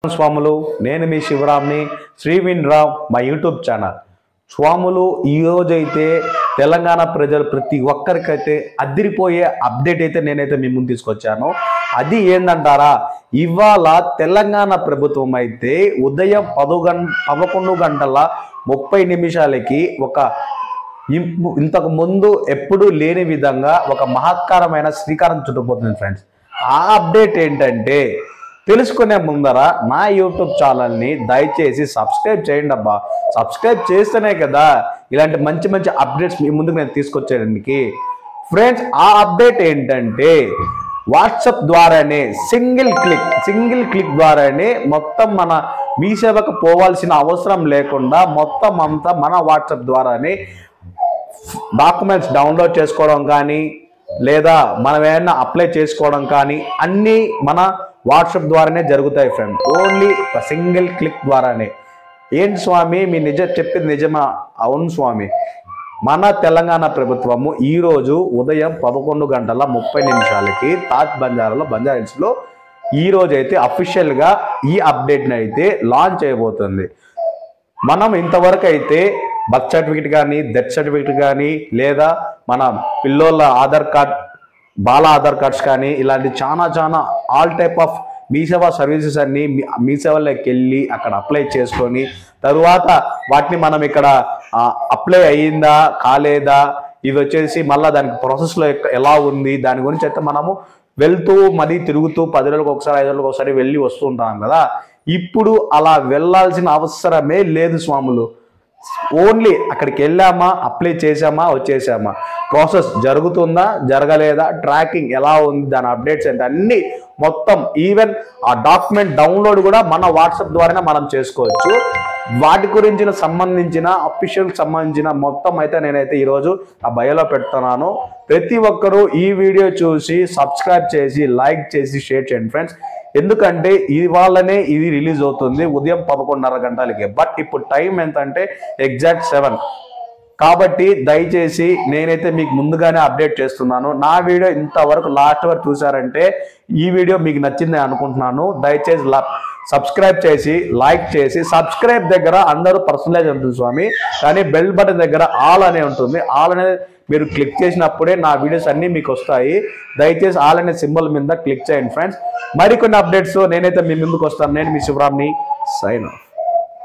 స్వాములు నేను మీ శివరామ్ని శ్రీవిన్రామ్ మా యూట్యూబ్ ఛానల్ స్వాములు ఈ రోజు అయితే తెలంగాణ ప్రజలు ప్రతి ఒక్కరికైతే అదిరిపోయే అప్డేట్ అయితే నేనైతే మీ ముందు తీసుకొచ్చాను. అది ఏందంటారా, ఇవాళ తెలంగాణ ప్రభుత్వం అయితే ఉదయం 11:30 ఒక ఇంతకు ముందు ఎప్పుడూ లేని విధంగా ఒక మహత్కరమైన శ్రీకారం చుట్టబోతుంది ఫ్రెండ్స్. ఆ అప్డేట్ ఏంటంటే తెలుసుకునే ముందర నా యూట్యూబ్ ఛానల్ని దయచేసి సబ్స్క్రైబ్ చేయండి అబ్బా. సబ్స్క్రైబ్ చేస్తేనే కదా ఇలాంటి మంచి మంచి అప్డేట్స్ మీ ముందుకు నేను తీసుకొచ్చేదానికి. ఫ్రెండ్స్, ఆ అప్డేట్ ఏంటంటే వాట్సాప్ ద్వారానే సింగిల్ క్లిక్ ద్వారానే మొత్తం మన మీ సేవకు పోవాల్సిన అవసరం లేకుండా మొత్తం అంతా మన వాట్సాప్ ద్వారానే డాక్యుమెంట్స్ డౌన్లోడ్ చేసుకోవడం కానీ లేదా మనం ఏమైనా అప్లై చేసుకోవడం కానీ అన్నీ మన వాట్సాప్ ద్వారానే జరుగుతాయి ఫ్రెండ్. ఓన్లీ ఒక సింగిల్ క్లిక్ ద్వారానే. ఏంటి స్వామి మీ చెప్పింది నిజమా? అవును స్వామి, మన తెలంగాణ ప్రభుత్వము ఈరోజు ఉదయం 11:30 తాజ్ బంజారాలో ఈరోజు అయితే అఫీషియల్గా ఈ అప్డేట్ని అయితే లాంచ్ చేయబోతుంది. మనం ఇంతవరకు అయితే బర్త్ సర్టిఫికేట్ కానీ డెత్ సర్టిఫికేట్ కానీ లేదా మన పిల్లోళ్ళ ఆధార్ కార్డ్ బాల ఆధార్ కార్డ్స్ కానీ ఇలాంటి చాలా ఆల్ టైప్ ఆఫ్ మీ సేవా సర్వీసెస్ అన్ని మీ సేవలోకి వెళ్ళి అక్కడ అప్లై చేసుకొని తరువాత వాటిని మనం ఇక్కడ అప్లై అయ్యిందా కాలేదా ఇవి వచ్చేసి మళ్ళీ దానికి ప్రాసెస్లో ఎలా ఉంది దాని గురించి అయితే మనము వెళ్తూ మరీ తిరుగుతూ 10 రోజులకు ఒకసారి 5 రోజులకు ఒకసారి వెళ్ళి వస్తూ ఉంటాం కదా. ఇప్పుడు అలా వెళ్ళాల్సిన అవసరమే లేదు స్వాములు. ఓన్లీ అక్కడికి వెళ్ళామా, అప్లై చేసామా, వచ్చేసామా, ప్రాసెస్ జరుగుతుందా జరగలేదా, ట్రాకింగ్ ఎలా ఉంది, దాని అప్డేట్స్ ఏంటి అన్నీ మొత్తం ఈవెన్ ఆ డాక్యుమెంట్ డౌన్లోడ్ కూడా మన వాట్సాప్ ద్వారానే మనం చేసుకోవచ్చు. వాటి గురించి సంబంధించిన అఫీషియల్ సంబంధించిన మొత్తం అయితే నేనైతే ఈరోజు ఆ బయోలో పెడుతున్నాను. ప్రతి ఒక్కరూ ఈ వీడియో చూసి సబ్స్క్రైబ్ చేసి లైక్ చేసి షేర్ చేయండి ఫ్రెండ్స్. ఎందుకంటే ఇవాళనే ఇది రిలీజ్ అవుతుంది ఉదయం 11:30 బట్ ఇప్పుడు టైం ఎంత అంటే ఎగ్జాక్ట్ 7 కాబట్టి దయచేసి నేనైతే మీకు ముందుగానే అప్డేట్ చేస్తున్నాను. నా వీడియో ఇంతవరకు లాస్ట్ వరకు చూసారంటే ఈ వీడియో మీకు నచ్చిందని అనుకుంటున్నాను. దయచేసి సబ్స్క్రైబ్ చేసి లైక్ చేసి, సబ్స్క్రైబ్ దగ్గర అందరూ పర్సనలైజ్ ఉంటుంది స్వామి, కానీ బెల్ బటన్ దగ్గర ఆల్ అనే ఉంటుంది. ఆల్ అనేది మీరు క్లిక్ చేసినప్పుడే నా వీడియోస్ అన్నీ మీకు వస్తాయి. దయచేసి ఆల్ అనే సింబల్ మీద క్లిక్ చేయండి ఫ్రెండ్స్. మరికొన్ని అప్డేట్స్ నేనైతే మీ ముందుకు వస్తాను. నేను మీ శివరామ్ని, సైన్ ఆఫ్.